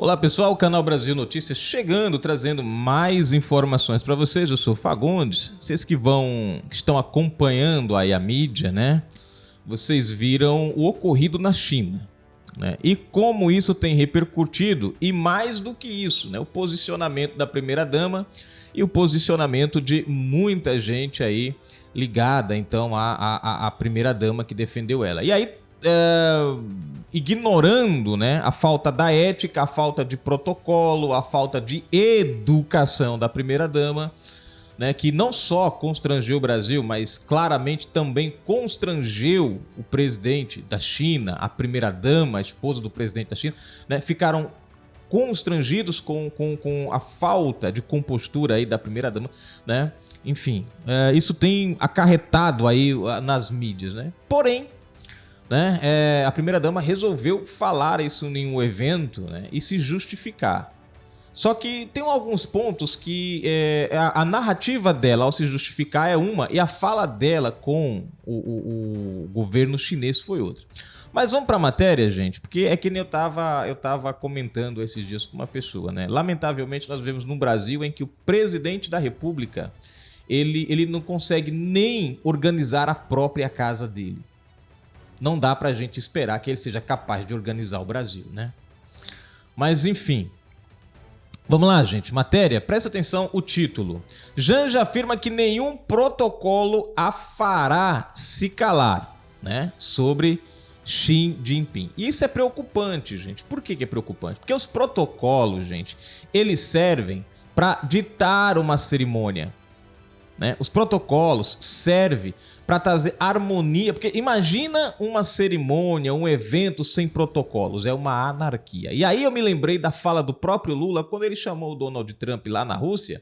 Olá pessoal, Canal Brasil Notícias chegando, trazendo mais informações para vocês. Eu sou Fagundes. Vocês que estão acompanhando aí a mídia, né? Vocês viram o ocorrido na China, né? E como isso tem repercutido, e mais do que isso, né? O posicionamento da primeira-dama e o posicionamento de muita gente aí ligada então à primeira-dama que defendeu ela. E aí, ignorando, né, a falta da ética, a falta de protocolo, a falta de educação da primeira-dama, né, que não só constrangeu o Brasil, mas claramente também constrangeu o presidente da China, a primeira-dama, a esposa do presidente da China, né, ficaram constrangidos com a falta de compostura aí da primeira-dama, né? Enfim, isso tem acarretado aí nas mídias, né? Porém, né, a primeira-dama resolveu falar isso em um evento, né, e se justificar. Só que tem alguns pontos que a narrativa dela ao se justificar é uma e a fala dela com o governo chinês foi outra. Mas vamos para a matéria, gente, porque é que nem eu tava comentando esses dias com uma pessoa, né? Lamentavelmente nós vemos no Brasil em que o presidente da República ele não consegue nem organizar a própria casa dele. Não dá pra gente esperar que ele seja capaz de organizar o Brasil, né? Mas enfim. Vamos lá, gente. Matéria, presta atenção o título. Janja afirma que nenhum protocolo a fará se calar, né? Sobre Xi Jinping. E isso é preocupante, gente. Por que é preocupante? Porque os protocolos, gente, eles servem para ditar uma cerimônia, né? Os protocolos servem para trazer harmonia, porque imagina uma cerimônia, um evento sem protocolos, é uma anarquia. E aí eu me lembrei da fala do próprio Lula quando ele chamou o Donald Trump lá na Rússia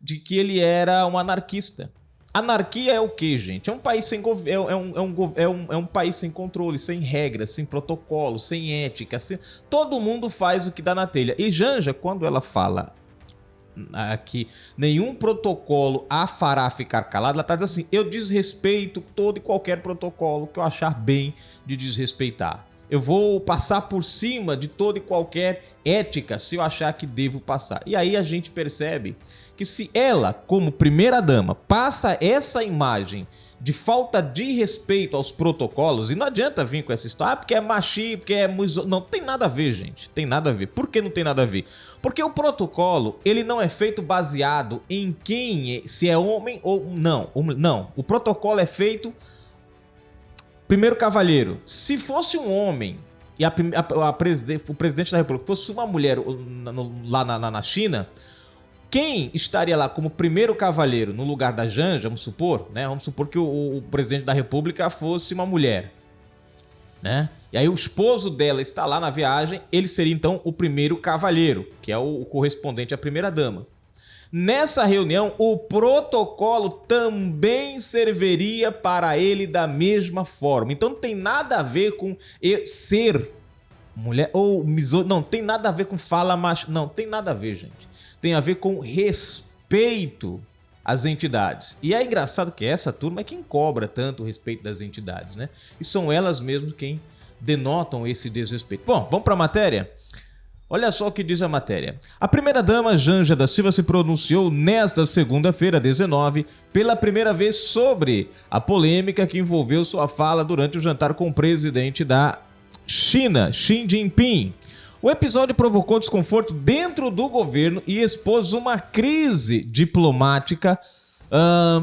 de que ele era um anarquista. Anarquia é o que, gente? É um país sem um país sem controle, sem regras, sem protocolos, sem ética, todo mundo faz o que dá na telha. E Janja, quando ela fala que nenhum protocolo a fará ficar calado, ela está dizendo assim: eu desrespeito todo e qualquer protocolo que eu achar bem de desrespeitar. Eu vou passar por cima de toda e qualquer ética se eu achar que devo passar. E aí a gente percebe que se ela, como primeira-dama, passa essa imagem de falta de respeito aos protocolos, e não adianta vir com essa história, porque é machista, porque é... Não, tem nada a ver, gente. Tem nada a ver. Por que não tem nada a ver? Porque o protocolo, ele não é feito baseado em se é homem ou não. Não. O protocolo é feito... Primeiro cavalheiro, se fosse um homem e o presidente da República fosse uma mulher lá na China... Quem estaria lá como primeiro cavalheiro no lugar da Janja, vamos supor, né? Vamos supor que o presidente da República fosse uma mulher, né? E aí o esposo dela está lá na viagem, ele seria então o primeiro cavalheiro, que é o correspondente à primeira-dama. Nessa reunião, o protocolo também serviria para ele da mesma forma. Então não tem nada a ver com ser mulher ou não tem nada a ver com fala macho, não tem nada a ver, gente. Tem a ver com respeito às entidades. E é engraçado que essa turma é quem cobra tanto o respeito das entidades, né? E são elas mesmas quem denotam esse desrespeito. Bom, vamos para a matéria? Olha só o que diz a matéria. A primeira-dama Janja da Silva se pronunciou nesta segunda-feira, 19, pela primeira vez sobre a polêmica que envolveu sua fala durante o jantar com o presidente da China, Xi Jinping. O episódio provocou desconforto dentro do governo e expôs uma crise diplomática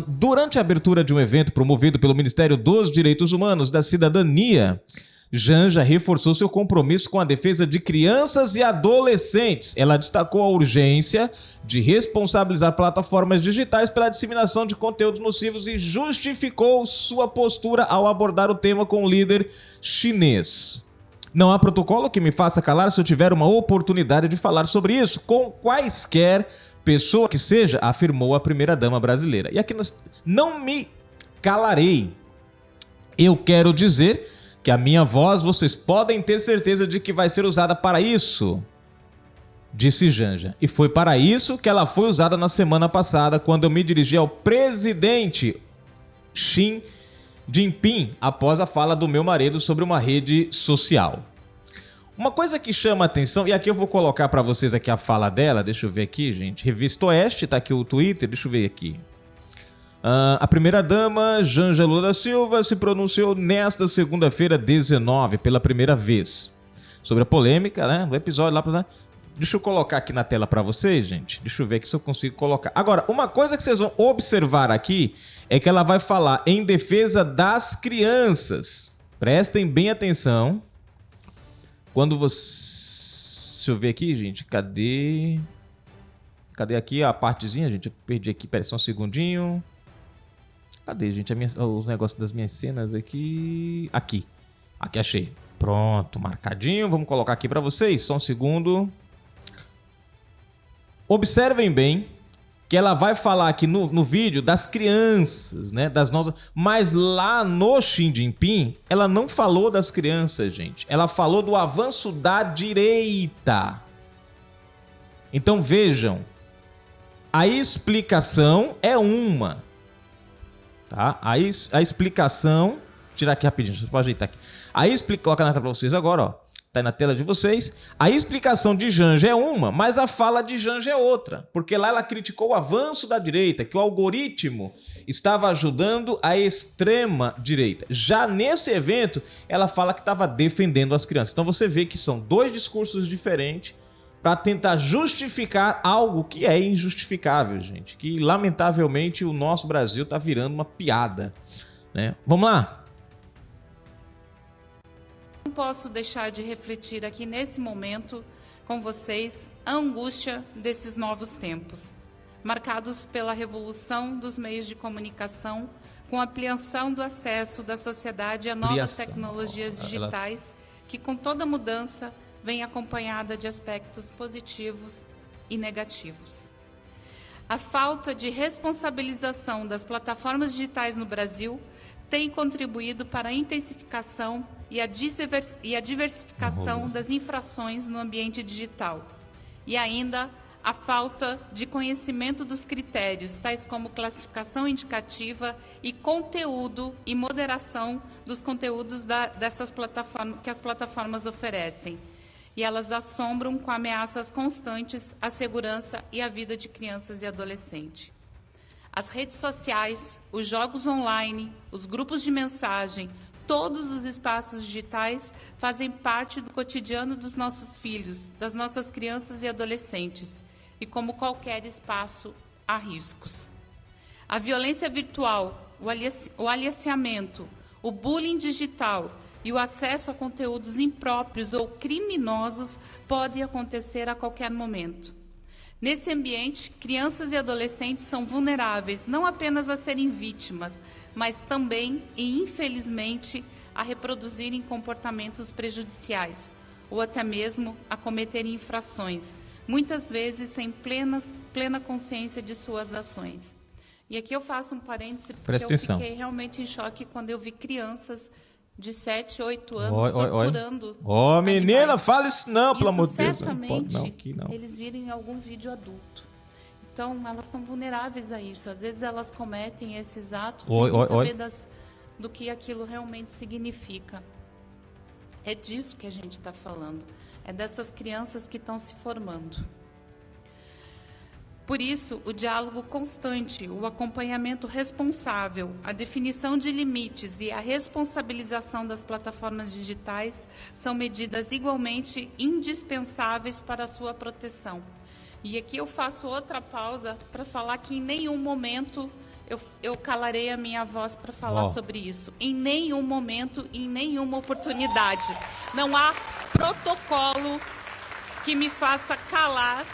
durante a abertura de um evento promovido pelo Ministério dos Direitos Humanos da Cidadania. Janja reforçou seu compromisso com a defesa de crianças e adolescentes. Ela destacou a urgência de responsabilizar plataformas digitais pela disseminação de conteúdos nocivos e justificou sua postura ao abordar o tema com o líder chinês. Não há protocolo que me faça calar se eu tiver uma oportunidade de falar sobre isso, com quaisquer pessoa que seja, afirmou a primeira-dama brasileira. E aqui não me calarei. Eu quero dizer que a minha voz, vocês podem ter certeza de que vai ser usada para isso, disse Janja. E foi para isso que ela foi usada na semana passada, quando eu me dirigi ao presidente Xi Jinping após a fala do meu marido sobre uma rede social. Uma coisa que chama a atenção, e aqui eu vou colocar para vocês aqui a fala dela, deixa eu ver aqui, gente. Revista Oeste, tá aqui o Twitter, deixa eu ver aqui. A primeira-dama, Janja Lula da Silva, se pronunciou nesta segunda-feira 19, pela primeira vez, sobre a polêmica, né, do episódio lá pra... Deixa eu colocar aqui na tela para vocês, gente. Deixa eu ver aqui se eu consigo colocar. Agora, uma coisa que vocês vão observar aqui é que ela vai falar em defesa das crianças. Prestem bem atenção. Quando você... Deixa eu ver aqui, gente. Cadê aqui a partezinha, gente? Eu perdi aqui. Pera só um segundinho. Cadê, gente? Os negócios das minhas cenas aqui. Aqui, achei. Pronto, marcadinho. Vamos colocar aqui para vocês. Só um segundo. Observem bem que ela vai falar aqui no vídeo das crianças, né? Das nossas... Mas lá no Xi Jinping, ela não falou das crianças, gente. Ela falou do avanço da direita. Então vejam, a explicação é uma. Tá? A explicação... Vou tirar aqui rapidinho, deixa eu ajeitar aqui. Coloca na tela para vocês agora, ó. Tá aí na tela de vocês. A explicação de Janja é uma, mas a fala de Janja é outra. Porque lá ela criticou o avanço da direita, que o algoritmo estava ajudando a extrema direita. Já nesse evento, ela fala que estava defendendo as crianças. Então você vê que são dois discursos diferentes para tentar justificar algo que é injustificável, gente. Que lamentavelmente o nosso Brasil tá virando uma piada, né? Vamos lá? Não posso deixar de refletir aqui nesse momento com vocês a angústia desses novos tempos, marcados pela revolução dos meios de comunicação, com a ampliação do acesso da sociedade a novas tecnologias digitais, que com toda mudança vem acompanhada de aspectos positivos e negativos. A falta de responsabilização das plataformas digitais no Brasil tem contribuído para a intensificação e a diversificação das infrações no ambiente digital. E ainda a falta de conhecimento dos critérios, tais como classificação indicativa e conteúdo e moderação dos conteúdos dessas plataformas que as plataformas oferecem. E elas assombram com ameaças constantes à segurança e à vida de crianças e adolescentes. As redes sociais, os jogos online, os grupos de mensagem, todos os espaços digitais fazem parte do cotidiano dos nossos filhos, das nossas crianças e adolescentes. E como qualquer espaço, há riscos. A violência virtual, o aliciamento, o bullying digital e o acesso a conteúdos impróprios ou criminosos podem acontecer a qualquer momento. Nesse ambiente, crianças e adolescentes são vulneráveis não apenas a serem vítimas, mas também e infelizmente a reproduzirem comportamentos prejudiciais ou até mesmo a cometerem infrações, muitas vezes sem plena consciência de suas ações. E aqui eu faço um parêntese porque eu fiquei realmente em choque quando eu vi crianças de 7, 8 anos torturando. Menina, fala isso não, pelo amor de Deus. Certamente não. Eles virem algum vídeo adulto. Então, elas estão vulneráveis a isso. Às vezes elas cometem esses atos sem saber do que aquilo realmente significa. É disso que a gente está falando. É dessas crianças que estão se formando. Por isso, o diálogo constante, o acompanhamento responsável, a definição de limites e a responsabilização das plataformas digitais são medidas igualmente indispensáveis para a sua proteção. E aqui eu faço outra pausa para falar que em nenhum momento eu calarei a minha voz para falar sobre isso. Em nenhum momento, em nenhuma oportunidade. Não há protocolo que me faça calar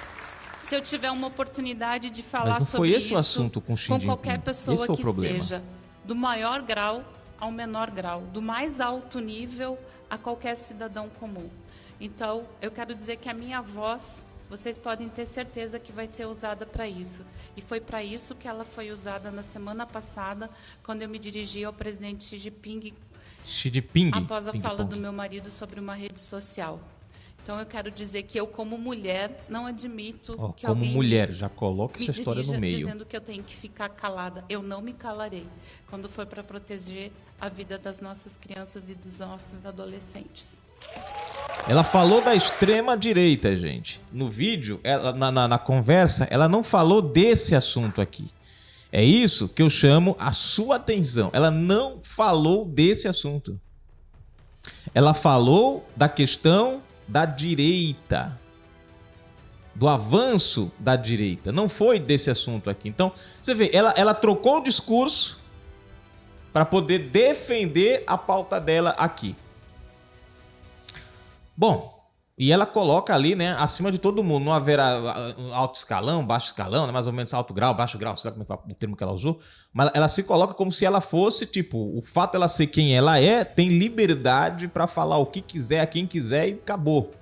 se eu tiver uma oportunidade de falar sobre isso, o assunto com qualquer pessoa que seja, do maior grau ao menor grau, do mais alto nível a qualquer cidadão comum. Então, eu quero dizer que a minha voz, vocês podem ter certeza que vai ser usada para isso. E foi para isso que ela foi usada na semana passada, quando eu me dirigi ao presidente Xi Jinping, após a fala do meu marido sobre uma rede social. Então, eu quero dizer que eu, como mulher, não admito que alguém... Como mulher, já coloca essa história no meio. Dizendo que eu tenho que ficar calada. Eu não me calarei quando for para proteger a vida das nossas crianças e dos nossos adolescentes. Ela falou da extrema-direita, gente. No vídeo, na conversa, ela não falou desse assunto aqui. É isso que eu chamo a sua atenção. Ela não falou desse assunto. Ela falou da questão da direita, do avanço da direita. Não foi desse assunto aqui. Então, você vê, ela trocou o discurso para poder defender a pauta dela aqui. Bom, e ela coloca ali, né, acima de todo mundo. Não haverá alto escalão, baixo escalão, né, mais ou menos alto grau, baixo grau, sei lá como é o termo que ela usou. Mas ela se coloca como se ela fosse, tipo, o fato dela ser quem ela é, tem liberdade para falar o que quiser a quem quiser e acabou.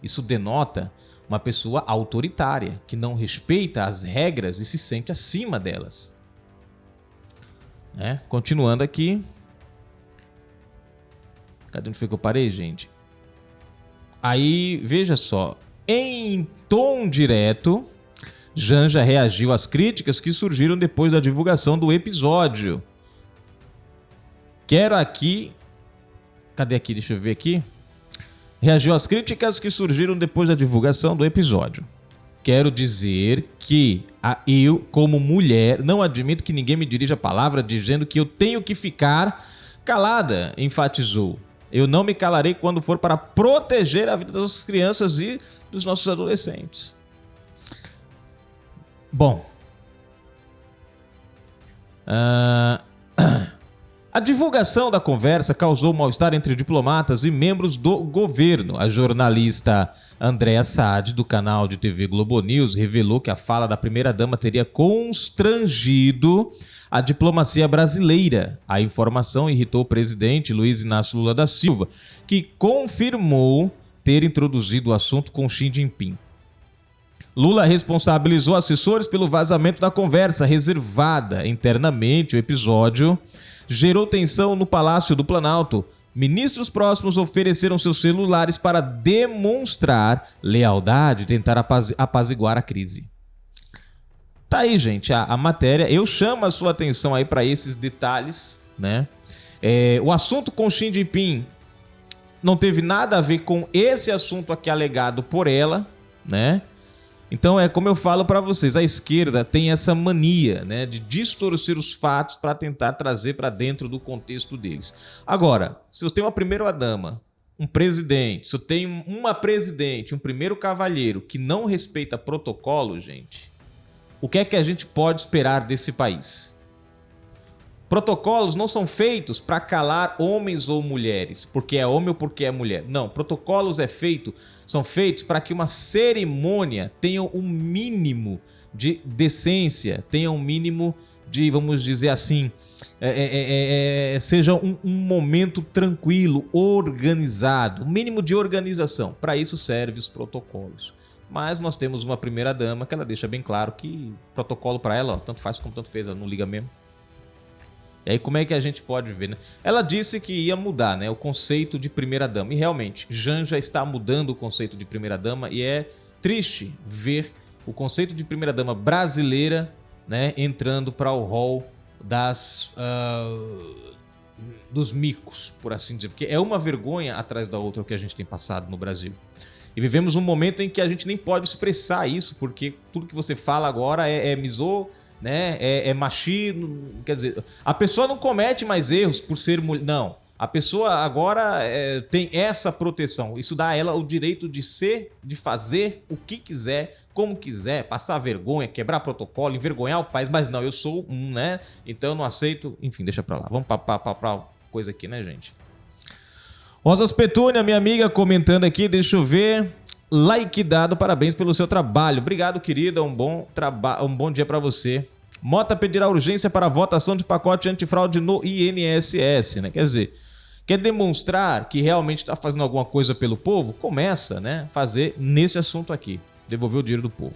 Isso denota uma pessoa autoritária, que não respeita as regras e se sente acima delas. Né? Continuando aqui. Cadê onde foi que eu parei, gente? Aí, veja só, em tom direto, Janja reagiu às críticas que surgiram depois da divulgação do episódio. Quero aqui... Cadê aqui? Deixa eu ver aqui. Reagiu às críticas que surgiram depois da divulgação do episódio. Quero dizer que eu, como mulher, não admito que ninguém me dirija a palavra dizendo que eu tenho que ficar calada, enfatizou. Eu não me calarei quando for para proteger a vida das nossas crianças e dos nossos adolescentes. Bom. A divulgação da conversa causou mal-estar entre diplomatas e membros do governo. A jornalista Andréa Saad, do canal de TV Globo News, revelou que a fala da primeira-dama teria constrangido a diplomacia brasileira. A informação irritou o presidente Luiz Inácio Lula da Silva, que confirmou ter introduzido o assunto com Xi Jinping. Lula responsabilizou assessores pelo vazamento da conversa reservada internamente. O episódio gerou tensão no Palácio do Planalto. Ministros próximos ofereceram seus celulares para demonstrar lealdade e tentar apaziguar a crise. Tá aí, gente, a matéria. Eu chamo a sua atenção aí para esses detalhes, né? O assunto com Xi Jinping não teve nada a ver com esse assunto aqui alegado por ela, né? Então é como eu falo para vocês, a esquerda tem essa mania, né, de distorcer os fatos para tentar trazer para dentro do contexto deles. Agora, se eu tenho uma primeira-dama, um presidente, se eu tenho uma presidente, um primeiro cavalheiro que não respeita protocolo, gente, o que é que a gente pode esperar desse país? Protocolos não são feitos para calar homens ou mulheres, porque é homem ou porque é mulher. Não, protocolos são feitos para que uma cerimônia tenha um mínimo de decência, tenha um mínimo de, vamos dizer assim, seja um momento tranquilo, organizado, um mínimo de organização. Para isso servem os protocolos. Mas nós temos uma primeira-dama que ela deixa bem claro que protocolo para ela, ó, tanto faz como tanto fez, ela não liga mesmo. E aí como é que a gente pode ver, né? Ela disse que ia mudar, né, o conceito de primeira-dama. E realmente, Janja está mudando o conceito de primeira-dama e é triste ver o conceito de primeira-dama brasileira, né, entrando para o rol dos micos, por assim dizer. Porque é uma vergonha atrás da outra o que a gente tem passado no Brasil. E vivemos um momento em que a gente nem pode expressar isso, porque tudo que você fala agora é misô, né? É machismo. Quer dizer, a pessoa não comete mais erros por ser mulher. Não. A pessoa agora tem essa proteção. Isso dá a ela o direito de ser, de fazer o que quiser, como quiser, passar vergonha, quebrar protocolo, envergonhar o país. Mas não, eu sou né? Então eu não aceito. Enfim, deixa pra lá. Vamos pra coisa aqui, né, gente? Rosas Petúnia, minha amiga, comentando aqui, deixa eu ver. Like dado, parabéns pelo seu trabalho. Obrigado, querida, um bom dia para você. Mota pedirá urgência para a votação de pacote antifraude no INSS, né? Quer dizer, quer demonstrar que realmente está fazendo alguma coisa pelo povo? Começa, né, fazer nesse assunto aqui, devolver o dinheiro do povo.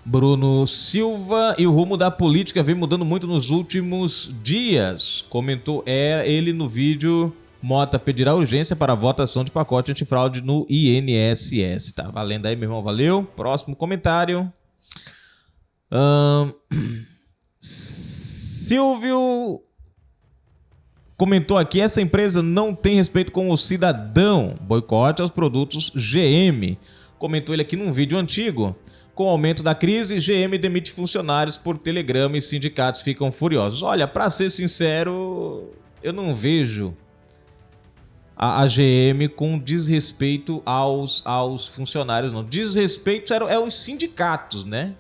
Bruno Silva, e o rumo da política vem mudando muito nos últimos dias. Comentou ele no vídeo. Mota pedirá urgência para a votação de pacote antifraude no INSS. Tá valendo aí, meu irmão. Valeu. Próximo comentário. Silvio comentou aqui, essa empresa não tem respeito com o cidadão. Boicote aos produtos GM. Comentou ele aqui num vídeo antigo. Com o aumento da crise, GM demite funcionários por telegrama e sindicatos ficam furiosos. Olha, para ser sincero, eu não vejo a GM com desrespeito aos funcionários, não. Desrespeito é os sindicatos, né?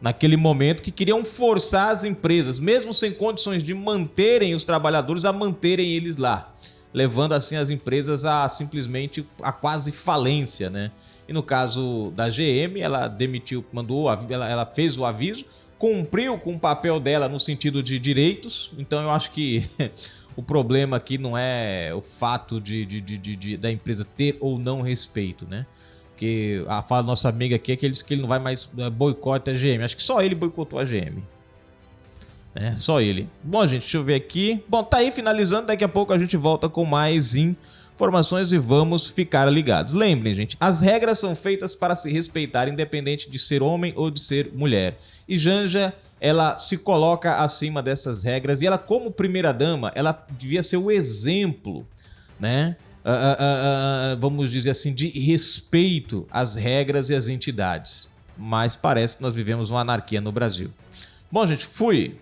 Naquele momento que queriam forçar as empresas, mesmo sem condições de manterem os trabalhadores, a manterem eles lá, levando assim as empresas a simplesmente a quase falência, né? E no caso da GM, ela demitiu, ela fez o aviso, cumpriu com o papel dela no sentido de direitos. Então eu acho que o problema aqui não é o fato da empresa ter ou não respeito, né? Porque a fala da nossa amiga aqui é que ele disse que ele não vai mais boicotar a GM. Acho que só ele boicotou a GM. Só ele. Bom, gente, deixa eu ver aqui. Bom, tá aí finalizando. Daqui a pouco a gente volta com mais informações e vamos ficar ligados. Lembrem, gente, as regras são feitas para se respeitar, independente de ser homem ou de ser mulher. E Janja, ela se coloca acima dessas regras e ela, como primeira-dama, ela devia ser o exemplo, né? Vamos dizer assim, de respeito às regras e às entidades. Mas parece que nós vivemos uma anarquia no Brasil. Bom, gente, fui!